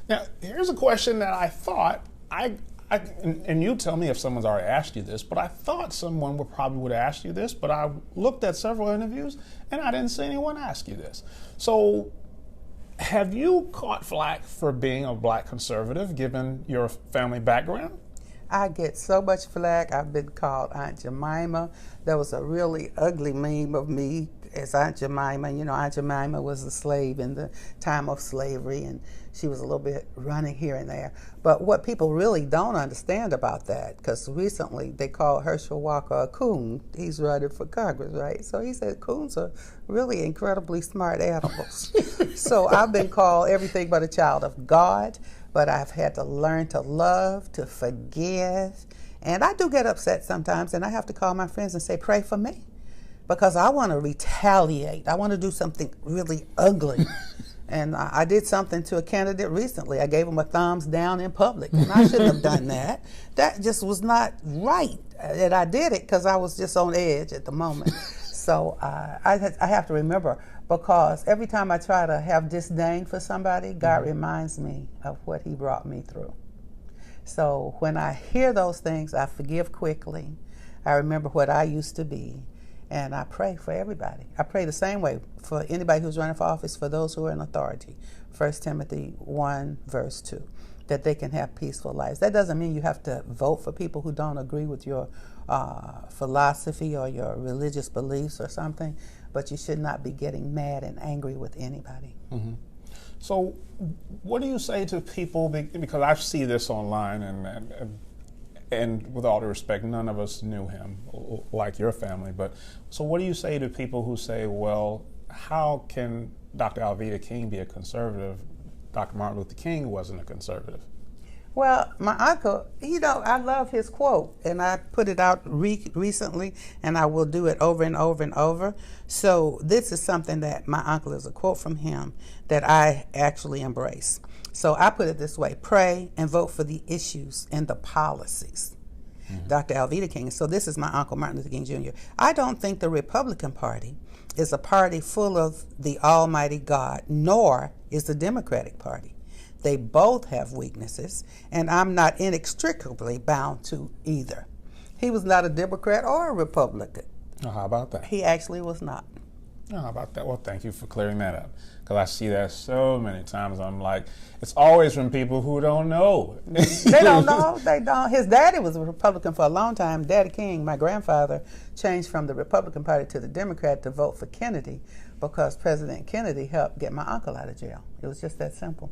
Now, here's a question that I thought, and you tell me if someone's already asked you this, but I thought someone probably would ask you this, but I looked at several interviews and I didn't see anyone ask you this. So, have you caught flack for being a black conservative, given your family background? I get so much flack. I've been called Aunt Jemima. There was a really ugly meme of me as Aunt Jemima. You know, Aunt Jemima was a slave in the time of slavery, and she was a little bit running here and there. But what people really don't understand about that, because recently they called Herschel Walker a coon. He's running for Congress, right? So he said coons are really incredibly smart animals. So I've been called everything but a child of God. But I've had to learn to love, to forgive. And I do get upset sometimes, and I have to call my friends and say, pray for me. Because I want to retaliate. I want to do something really ugly. And I did something to a candidate recently. I gave him a thumbs down in public, and I shouldn't have done that. That just was not right. And I did it because I was just on edge at the moment. So I have to remember, because every time I try to have disdain for somebody, God reminds me of what he brought me through. So when I hear those things, I forgive quickly. I remember what I used to be, and I pray for everybody. I pray the same way for anybody who's running for office, for those who are in authority. 1 Timothy 1, verse 2, that they can have peaceful lives. That doesn't mean you have to vote for people who don't agree with your philosophy or your religious beliefs or something, but you should not be getting mad and angry with anybody. Mm-hmm. So what do you say to people, because I see this online, and with all due respect, none of us knew him like your family, but so what do you say to people who say, well, how can Dr. Alveda King be a conservative? Dr. Martin Luther King wasn't a conservative. Well, my uncle, I love his quote, and I put it out recently, and I will do it over and over and over. So this is something that my uncle, is a quote from him that I actually embrace. So I put it this way: pray and vote for the issues and the policies. Mm-hmm. Dr. Alveda King. So this is my uncle, Martin Luther King Jr. I don't think the Republican Party is a party full of the Almighty God, nor is the Democratic Party. They both have weaknesses, and I'm not inextricably bound to either. He was not a Democrat or a Republican. Oh, how about that? He actually was not. Oh, how about that? Well, thank you for clearing that up, because I see that so many times. I'm like, it's always from people who don't know. They don't know. They don't. His daddy was a Republican for a long time. Daddy King, my grandfather, changed from the Republican Party to the Democrat to vote for Kennedy because President Kennedy helped get my uncle out of jail. It was just that simple.